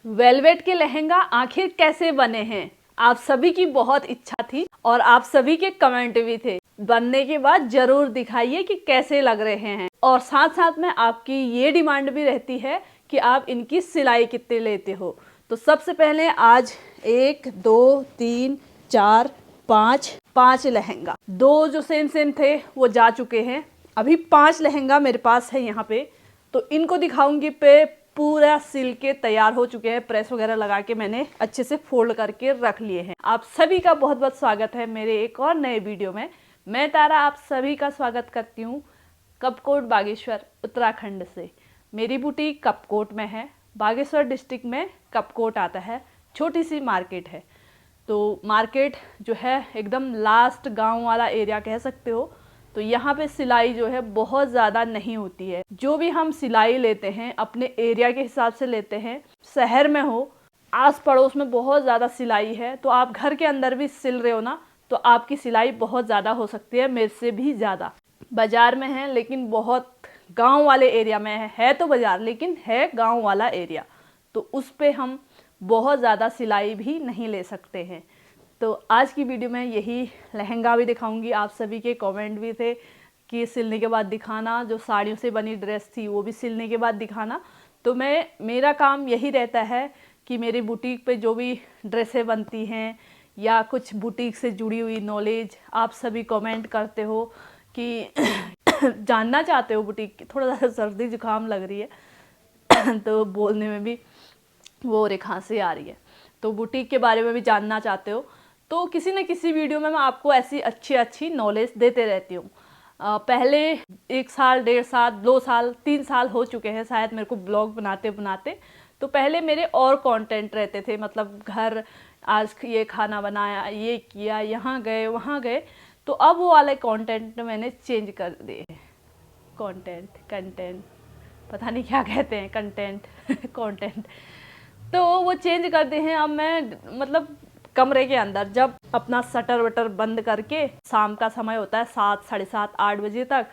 Velvet के लहंगा आखिर कैसे बने हैं? आप सभी की बहुत इच्छा थी और आप सभी के कमेंट भी थे। बनने के बाद जरूर दिखाइए कि कैसे लग रहे हैं। और साथ साथ में आपकी ये डिमांड भी रहती है कि आप इनकी सिलाई कितने लेते हो। तो सबसे पहले आज 1 2 3 4 5 लहंगा, 2 जो सेम सेम थे वो जा चुके हैं। अभी 5 लहंगा मेरे पास है यहाँ पे, तो इनको दिखाऊंगी। पे पूरा सिल के तैयार हो चुके हैं, प्रेस वगैरह लगा के मैंने अच्छे से फोल्ड करके रख लिए हैं। आप सभी का बहुत बहुत स्वागत है मेरे एक और नए वीडियो में। मैं तारा आप सभी का स्वागत करती हूँ कपकोट बागेश्वर उत्तराखंड से। मेरी बुटीक कपकोट में है, बागेश्वर डिस्ट्रिक्ट में कपकोट आता है। छोटी सी मार्केट है, तो मार्केट जो है एकदम लास्ट गांव वाला एरिया कह सकते हो। तो यहाँ पे सिलाई जो है बहुत ज़्यादा नहीं होती है। जो भी हम सिलाई लेते हैं अपने एरिया के हिसाब से लेते हैं। शहर में हो, आस पड़ोस में बहुत ज़्यादा सिलाई है, तो आप घर के अंदर भी सिल रहे हो ना, तो आपकी सिलाई बहुत ज़्यादा हो सकती है, मेरे से भी ज़्यादा। बाज़ार में है लेकिन बहुत गाँव वाले एरिया में है तो बाज़ार लेकिन है गाँव वाला एरिया, तो उस पर हम बहुत ज़्यादा सिलाई भी नहीं ले सकते हैं। तो आज की वीडियो में यही लहंगा भी दिखाऊंगी। आप सभी के कमेंट भी थे कि सिलने के बाद दिखाना, जो साड़ियों से बनी ड्रेस थी वो भी सिलने के बाद दिखाना। तो मेरा काम यही रहता है कि मेरी बुटीक पे जो भी ड्रेसें बनती हैं या कुछ बुटीक से जुड़ी हुई नॉलेज आप सभी कमेंट करते हो कि जानना चाहते हो बुटीक की। थोड़ा सा सर्दी जुकाम लग रही है तो बोलने में भी वो खांसी आ रही है। तो बुटीक के बारे में भी जानना चाहते हो तो किसी न किसी वीडियो में मैं आपको ऐसी अच्छी नॉलेज देते रहती हूँ। पहले 1 साल 1.5 साल 2 साल 3 साल हो चुके हैं शायद मेरे को ब्लॉग बनाते बनाते। तो पहले मेरे और कंटेंट रहते थे, मतलब घर आज ये खाना बनाया, ये किया, यहाँ गए वहाँ गए। तो अब वो वाले कंटेंट मैंने चेंज कर दिए। कंटेंट पता नहीं क्या कहते हैं, कंटेंट कंटेंट तो वो चेंज करते हैं। अब मैं मतलब कमरे के अंदर जब अपना शटर वटर बंद करके शाम का समय होता है 7 साढ़े 7 8 बजे तक,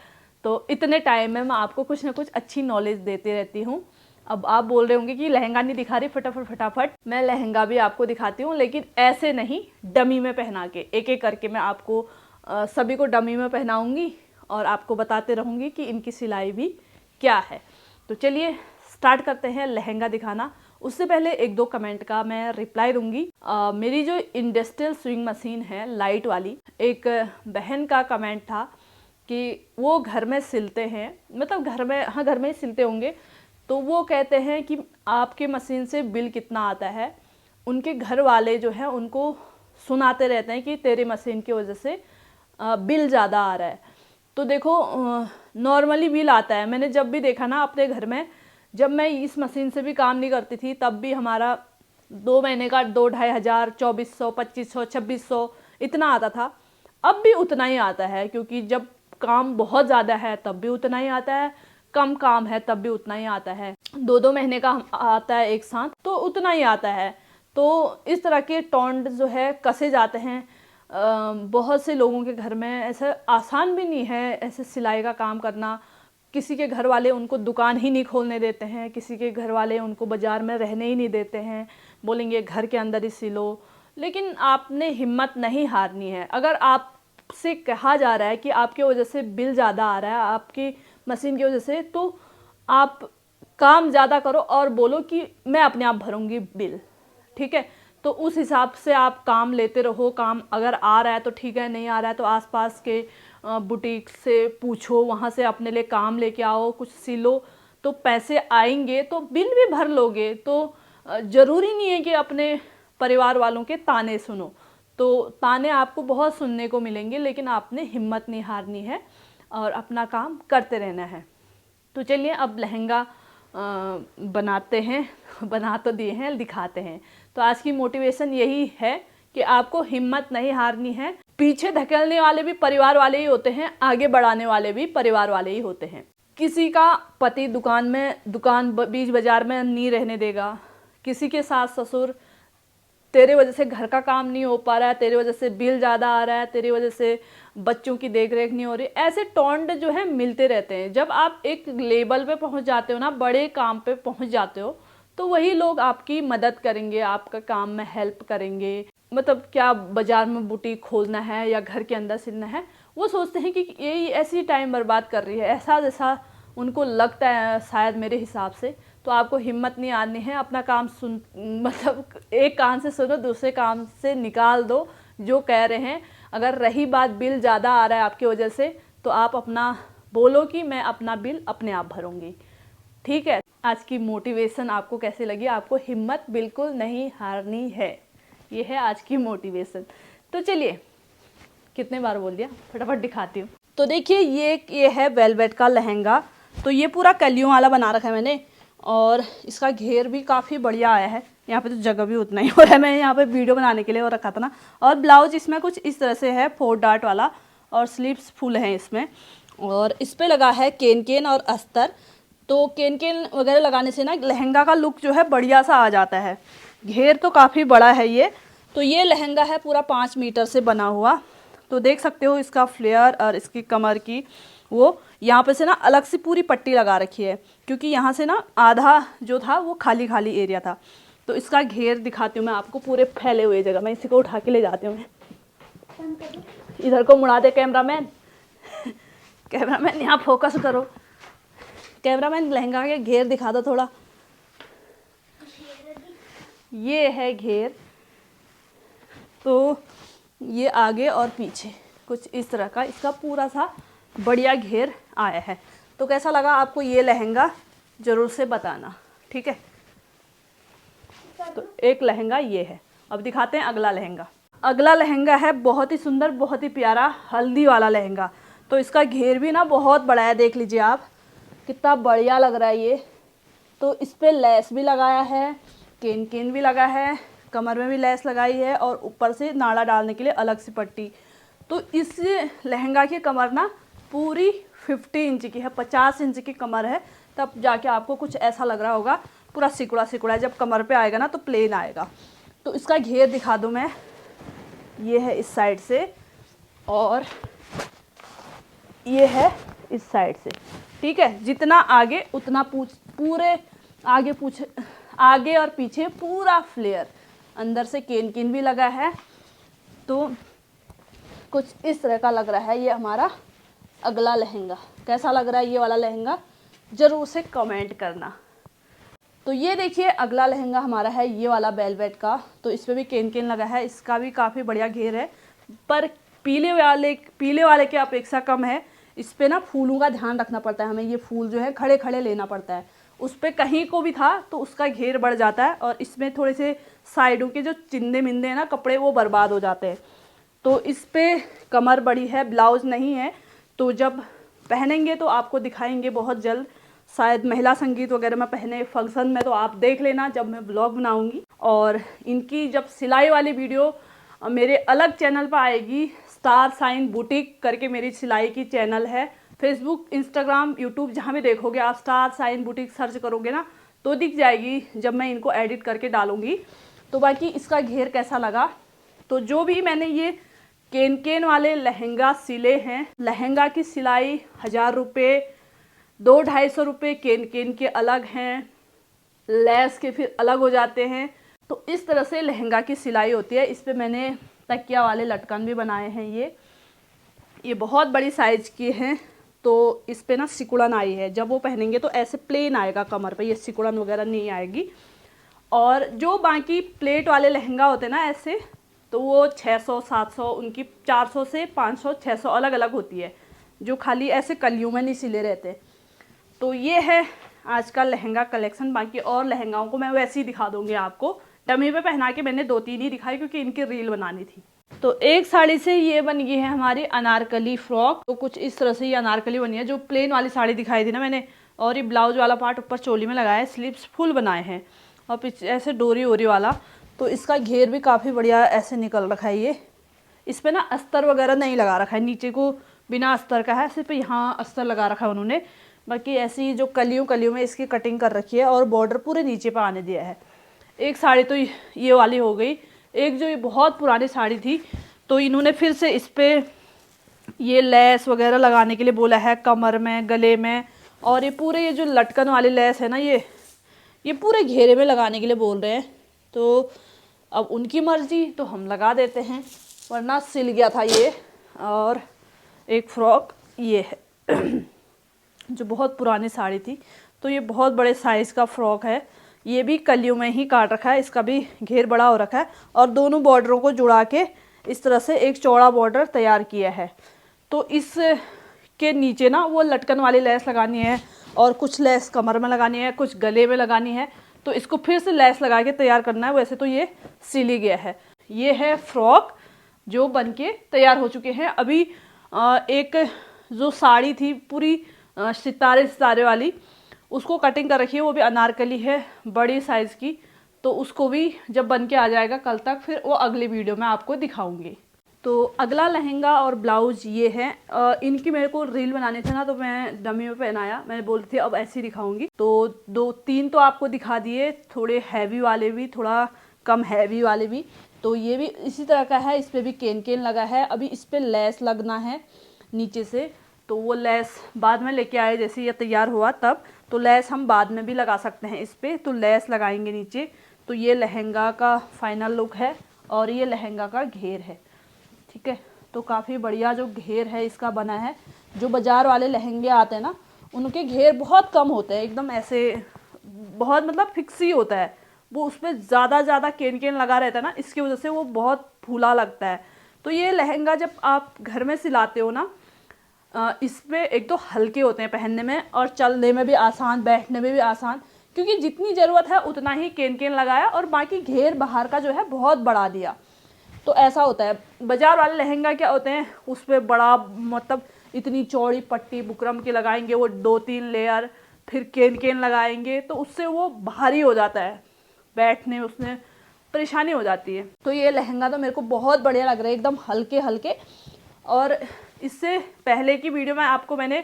तो इतने टाइम में मैं आपको कुछ ना कुछ अच्छी नॉलेज देती रहती हूँ। अब आप बोल रहे होंगे कि लहंगा नहीं दिखा रही, फटाफट मैं लहंगा भी आपको दिखाती हूँ, लेकिन ऐसे नहीं, डमी में पहना के एक एक करके मैं आपको सभी को डमी में पहनाऊँगी और आपको बताते रहूँगी कि इनकी सिलाई भी क्या है। तो चलिए स्टार्ट करते हैं लहंगा दिखाना। उससे पहले 1-2 कमेंट का मैं रिप्लाई दूंगी। मेरी जो इंडस्ट्रियल स्विंग मशीन है लाइट वाली, एक बहन का कमेंट था कि वो घर में सिलते हैं, मतलब घर में ही सिलते होंगे। तो वो कहते हैं कि आपके मशीन से बिल कितना आता है। उनके घर वाले जो है उनको सुनाते रहते हैं कि तेरे मशीन की वजह से बिल ज़्यादा आ रहा है। तो देखो नॉर्मली बिल आता है। मैंने जब भी देखा ना अपने घर में, जब मैं इस मशीन से भी काम नहीं करती थी तब भी हमारा 2 महीने का 2-2.5 हज़ार, 2400, 2500, 2600 इतना आता था। अब भी उतना ही आता है, क्योंकि जब काम बहुत ज़्यादा है तब भी उतना ही आता है, कम काम है तब भी उतना ही आता है, 2-2 महीने का आता है एक साथ तो उतना ही आता है। तो इस तरह के टोंड जो है कसे जाते हैं। बहुत से लोगों के घर में ऐसा आसान भी नहीं है ऐसे सिलाई का काम करना। किसी के घर वाले उनको दुकान ही नहीं खोलने देते हैं, किसी के घर वाले उनको बाज़ार में रहने ही नहीं देते हैं, बोलेंगे घर के अंदर ही सिलो। लेकिन आपने हिम्मत नहीं हारनी है। अगर आपसे कहा जा रहा है कि आपकी वजह से बिल ज़्यादा आ रहा है आपकी मशीन की वजह से, तो आप काम ज़्यादा करो और बोलो कि मैं अपने आप भरूंगी बिल, ठीक है। तो उस हिसाब से आप काम लेते रहो। काम अगर आ रहा है तो ठीक है, नहीं आ रहा है तो आसपास के बुटीक से पूछो, वहाँ से अपने लिए काम लेके आओ, कुछ सिलो, तो पैसे आएंगे तो बिल भी भर लोगे। तो ज़रूरी नहीं है कि अपने परिवार वालों के ताने सुनो। तो ताने आपको बहुत सुनने को मिलेंगे, लेकिन आपने हिम्मत नहीं हारनी है और अपना काम करते रहना है। तो चलिए अब लहंगा बनाते हैं बना तो दिए हैं, दिखाते हैं। तो आज की मोटिवेशन यही है कि आपको हिम्मत नहीं हारनी है। पीछे धकेलने वाले भी परिवार वाले ही होते हैं, आगे बढ़ाने वाले भी परिवार वाले ही होते हैं। किसी का पति दुकान बीच बाजार में नहीं रहने देगा, किसी के सास ससुर तेरे वजह से घर का काम नहीं हो पा रहा है, तेरे वजह से बिल ज़्यादा आ रहा है, तेरी वजह से बच्चों की देख रेख नहीं हो रही, ऐसे टोंड जो है मिलते रहते हैं। जब आप एक लेवल पे पहुंच जाते हो ना, बड़े काम पे पहुंच जाते हो, तो वही लोग आपकी मदद करेंगे, आपका काम में हेल्प करेंगे। मतलब क्या बाजार में बुटीक खोलना है या घर के अंदर सिलना है, वो सोचते हैं कि ये ऐसी टाइम बर्बाद कर रही है, ऐसा जैसा उनको लगता है शायद मेरे हिसाब से। तो आपको हिम्मत नहीं आनी है, अपना काम सुन, मतलब एक कान से सुनो दूसरे कान से निकाल दो जो कह रहे हैं। अगर रही बात बिल ज़्यादा आ रहा है आपकी वजह से, तो आप अपना बोलो कि मैं अपना बिल अपने आप भरूंगी, ठीक है। आज की मोटिवेशन आपको कैसी लगी? आपको हिम्मत बिल्कुल नहीं हारनी है, ये है आज की मोटिवेशन। तो चलिए, कितने बार बोल दिया, फटाफट दिखाती हूँ। तो देखिए ये है वेलवेट का लहंगा। तो ये पूरा कलियों वाला बना रखा है मैंने, और इसका घेर भी काफ़ी बढ़िया आया है। यहाँ पे तो जगह भी उतना ही हो रहा है, मैं यहाँ पे वीडियो बनाने के लिए वो रखा था ना। और ब्लाउज इसमें कुछ इस तरह से है, 4 डार्ट वाला, और स्लीव्स फुल हैं इसमें। और इस पे लगा है केन केन और अस्तर। तो केन केन वगैरह लगाने से ना लहंगा का लुक जो है बढ़िया सा आ जाता है। घेर तो काफ़ी बड़ा है ये। तो ये लहंगा है पूरा 5 मीटर से बना हुआ। तो देख सकते हो इसका फ्लेयर और इसकी कमर की वो यहाँ पे से ना अलग से पूरी पट्टी लगा रखी है, क्योंकि यहाँ से ना आधा जो था वो खाली खाली एरिया था। तो इसका घेर दिखाती हूँ मैं आपको, पूरे फैले हुए जगह। मैं इसी को उठा के ले जाती हूँ। इधर को मुड़ा दे कैमरामैन, कैमरामैन यहाँ फोकस करो। कैमरामैन लहंगा के घेर दिखा दो थोड़ा। ये है घेर। तो ये आगे और पीछे कुछ इस तरह का इसका पूरा सा बढ़िया घेर आया है। तो कैसा लगा आपको ये लहंगा, ज़रूर से बताना, ठीक है। तो एक लहंगा ये है। अब दिखाते हैं अगला लहंगा। अगला लहंगा है बहुत ही सुंदर, बहुत ही प्यारा हल्दी वाला लहंगा। तो इसका घेर भी ना बहुत बड़ा है, देख लीजिए आप कितना बढ़िया लग रहा है ये। तो इस पर लेस भी लगाया है, केन केन भी लगा है, कमर में भी लेस लगाई है, और ऊपर से नाड़ा डालने के लिए अलग से पट्टी। तो इस लहंगा की कमर ना पूरी 50 इंच की है, 50 इंच की कमर है। तब जाके आपको कुछ ऐसा लग रहा होगा पूरा सिकुड़ा सिकुड़ा, जब कमर पे आएगा ना तो प्लेन आएगा। तो इसका घेर दिखा दूँ मैं, ये है इस साइड से, और ये है इस साइड से, ठीक है। जितना आगे उतना पूरे आगे और पीछे पूरा फ्लेयर, अंदर से केन केन भी लगा है। तो कुछ इस तरह का लग रहा है ये हमारा अगला लहंगा। कैसा लग रहा है ये वाला लहंगा, ज़रूर से कमेंट करना। तो ये देखिए अगला लहंगा हमारा है ये वाला वेलवेट का। तो इस पर भी केन केन लगा है, इसका भी काफ़ी बढ़िया घेर है, पर पीले वाले की अपेक्षा कम है। इस पर ना फूलों का ध्यान रखना पड़ता है हमें, ये फूल जो है खड़े खड़े लेना पड़ता है। उस पर कहीं को भी था तो उसका घेर बढ़ जाता है, और इसमें थोड़े से साइडों के जो चिंदे मिंदे हैं ना कपड़े, वो बर्बाद हो जाते हैं। तो इस पर कमर बड़ी है, ब्लाउज नहीं है। तो जब पहनेंगे तो आपको दिखाएंगे बहुत जल्द, शायद महिला संगीत वगैरह में पहने, फंक्शन में। तो आप देख लेना जब मैं ब्लॉग बनाऊंगी। और इनकी जब सिलाई वाली वीडियो मेरे अलग चैनल पर आएगी, स्टार साइन बुटीक करके मेरी सिलाई की चैनल है। फेसबुक, इंस्टाग्राम, यूट्यूब जहाँ भी देखोगे आप स्टार साइन बुटीक सर्च करोगे ना तो दिख जाएगी, जब मैं इनको एडिट करके डालूंगी। तो बाकी इसका घेर कैसा लगा, तो जो भी मैंने ये केन केन वाले लहंगा सिले हैं, लहंगा की सिलाई 1000 रुपये, 200-250 रुपये केन केन के अलग हैं, लेस के फिर अलग हो जाते हैं। तो इस तरह से लहंगा की सिलाई होती है। इस पे मैंने तकिया वाले लटकन भी बनाए हैं। ये बहुत बड़ी साइज़ की हैं। तो इस पे ना सिकुड़न आई है, जब वो पहनेंगे तो ऐसे प्लेन आएगा कमर पे, ये सिकुड़न वगैरह नहीं आएगी। और जो बाकी प्लेट वाले लहंगा होते हैं ना ऐसे, तो वो 600-700, उनकी 400 से 500-600 अलग अलग होती है, जो खाली ऐसे कलियों में नहीं सिले रहते। तो ये है आज का लहंगा कलेक्शन। बाकी और लहंगाओं को मैं वैसे ही दिखा दूंगी आपको, डमी पे पहना के मैंने 2-3 ही दिखाई क्योंकि इनकी रील बनानी थी। तो एक साड़ी से ये बन गई है हमारी अनारकली फ्रॉक। तो कुछ इस तरह से ये अनारकली बनी है, जो प्लेन वाली साड़ी दिखाई थी ना मैंने। और ये ब्लाउज वाला पार्ट ऊपर चोली में लगाया है, स्लीव्स फुल बनाए हैं, और पीछे ऐसे डोरी ओरी वाला। तो इसका घेर भी काफ़ी बढ़िया ऐसे निकल रखा है। ये इस पर ना अस्तर वगैरह नहीं लगा रखा है, नीचे को बिना अस्तर का है, सिर्फ यहाँ अस्तर लगा रखा है उन्होंने। बाकी ऐसी जो कलियों में इसकी कटिंग कर रखी है, और बॉर्डर पूरे नीचे पर आने दिया है। एक साड़ी तो ये वाली हो गई। एक जो ये बहुत पुरानी साड़ी थी, तो इन्होंने फिर से इस पर ये लेस वगैरह लगाने के लिए बोला है, कमर में, गले में। और ये पूरे ये जो लटकन वाली लेस है ना, ये ये पूरे घेरे में लगाने के लिए बोल रहे हैं, तो अब उनकी मर्जी, तो हम लगा देते हैं, वरना सिल गया था ये। और एक फ्रॉक ये है जो बहुत पुरानी साड़ी थी, तो ये बहुत बड़े साइज़ का फ्रॉक है, ये भी कलियों में ही काट रखा है, इसका भी घेर बड़ा हो रखा है और दोनों बॉर्डरों को जुड़ा के इस तरह से एक चौड़ा बॉर्डर तैयार किया है। तो इस के नीचे ना वो लटकन वाली लेस लगानी है और कुछ लेस कमर में लगानी है, कुछ गले में लगानी है, तो इसको फिर से लेस लगा के तैयार करना है। वैसे तो ये सिल ही गया है। ये है फ्रॉक जो बन के तैयार हो चुके हैं। अभी एक जो साड़ी थी पूरी सितारे सितारे वाली, उसको कटिंग कर रखी है, वो भी अनारकली है बड़ी साइज़ की, तो उसको भी जब बन के आ जाएगा कल तक, फिर वो अगली वीडियो में आपको दिखाऊंगी। तो अगला लहंगा और ब्लाउज ये है। इनकी मेरे को रील बनाने थे ना, तो मैं डमी में पहनाया, मैंने बोली थी अब ऐसे ही दिखाऊंगी। तो 2-3 तो आपको दिखा दिए, थोड़े हैवी वाले भी, थोड़ा कम हैवी वाले भी। तो ये भी इसी तरह का है, इस पर भी केन केन लगा है। अभी इस पर लेस लगना है नीचे से, तो वो लेस बाद में लेके आए, जैसे ये तैयार हुआ तब। तो लेस हम बाद में भी लगा सकते हैं इस पर, तो लेस लगाएंगे नीचे। तो ये लहंगा का फाइनल लुक है और ये लहंगा का घेर है, ठीक है। तो काफ़ी बढ़िया जो घेर है इसका बना है। जो बाज़ार वाले लहंगे आते हैं ना, उनके घेर बहुत कम होते हैं, एकदम ऐसे बहुत मतलब फिक्स ही होता है, वो उस पर ज़्यादा केन केन लगा रहता है ना, इसकी वजह से वो बहुत फूला लगता है। तो ये लहंगा जब आप घर में सिलाते हो ना, इसमें एक तो हल्के होते हैं पहनने में और चलने में भी आसान, बैठने में भी आसान, क्योंकि जितनी ज़रूरत है उतना ही केन केन लगाया और बाकी घेर बाहर का जो है बहुत बढ़ा दिया। तो ऐसा होता है। बाज़ार वाले लहंगा क्या होते हैं, उस पर बड़ा मतलब इतनी चौड़ी पट्टी बुकरम की लगाएंगे, वो 2-3 लेयर, फिर केन केन लगाएंगे, तो उससे वो भारी हो जाता है, बैठने में उसमें परेशानी हो जाती है। तो ये लहंगा तो मेरे को बहुत बढ़िया लग रहा है, एकदम हल्के हल्के। और इससे पहले की वीडियो में आपको मैंने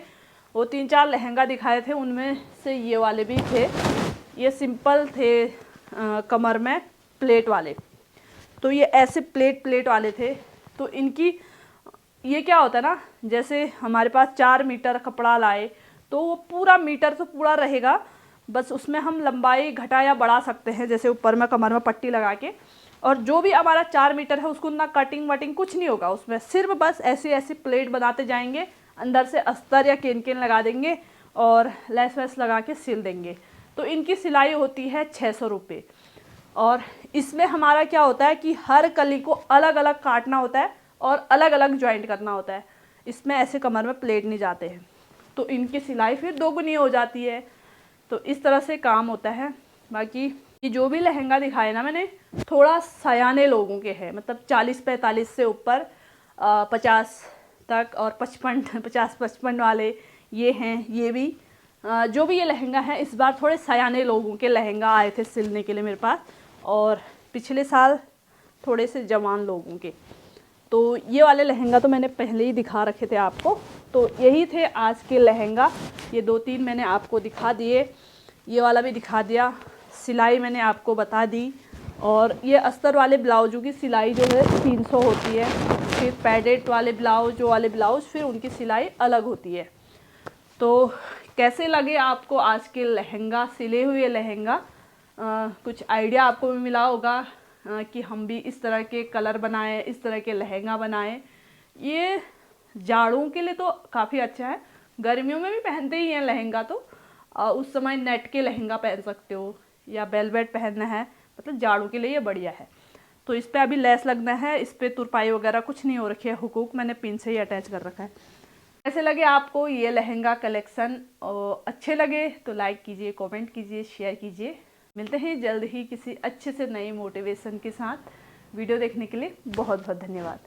वो 3-4 लहंगा दिखाए थे, उनमें से ये वाले भी थे। ये सिंपल थे कमर में प्लेट वाले, तो ये ऐसे प्लेट वाले थे। तो इनकी ये क्या होता है ना, जैसे हमारे पास 4 मीटर कपड़ा लाए तो वो पूरा मीटर तो पूरा रहेगा, बस उसमें हम लंबाई घटा या बढ़ा सकते हैं, जैसे ऊपर में कमर में पट्टी लगा के। और जो भी हमारा 4 मीटर है उसको ना कटिंग वटिंग कुछ नहीं होगा उसमें, सिर्फ बस ऐसी प्लेट बनाते जाएंगे, अंदर से अस्तर या केन केन लगा देंगे और लेस वेस लगा के सिल देंगे। तो इनकी सिलाई होती है 600 रुपये। और इसमें हमारा क्या होता है कि हर कली को अलग अलग काटना होता है और अलग अलग जॉइंट करना होता है। इसमें ऐसे कमर में प्लेट नहीं जाते हैं, तो इनकी सिलाई फिर 2 गुनी हो जाती है। तो इस तरह से काम होता है। बाकी ये जो भी लहंगा दिखाए ना मैंने, थोड़ा सयाने लोगों के हैं, मतलब 40-45 से ऊपर 50 तक और 50-55 वाले ये हैं। ये भी जो भी ये लहंगा है, इस बार थोड़े सयाने लोगों के लहंगा आए थे सिलने के लिए मेरे पास, और पिछले साल थोड़े से जवान लोगों के। तो ये वाले लहंगा तो मैंने पहले ही दिखा रखे थे आपको। तो यही थे आज के लहंगा, ये 2-3 मैंने आपको दिखा दिए, ये वाला भी दिखा दिया, सिलाई मैंने आपको बता दी। और ये अस्तर वाले ब्लाउजों की सिलाई जो है 300 होती है, फिर पैडेड वाले ब्लाउज फिर उनकी सिलाई अलग होती है। तो कैसे लगे आपको आज के लहंगा, सिले हुए लहंगा? कुछ आइडिया आपको भी मिला होगा कि हम भी इस तरह के कलर बनाएं, इस तरह के लहंगा बनाएं। ये जाड़ों के लिए तो काफ़ी अच्छा है, गर्मियों में भी पहनते ही हैं लहंगा, तो उस समय नेट के लहंगा पहन सकते हो या वेलवेट पहनना है, मतलब जाड़ों के लिए ये बढ़िया है। तो इस पर अभी लेस लगना है, इस पर तुरपाई वगैरह कुछ नहीं हो रखी है, हुकूक मैंने पिन से ही अटैच कर रखा है। कैसे लगे आपको ये लहंगा कलेक्शन? और अच्छे लगे तो लाइक कीजिए, कमेंट कीजिए, शेयर कीजिए। मिलते हैं जल्द ही किसी अच्छे से नए मोटिवेशन के साथ। वीडियो देखने के लिए बहुत बहुत धन्यवाद।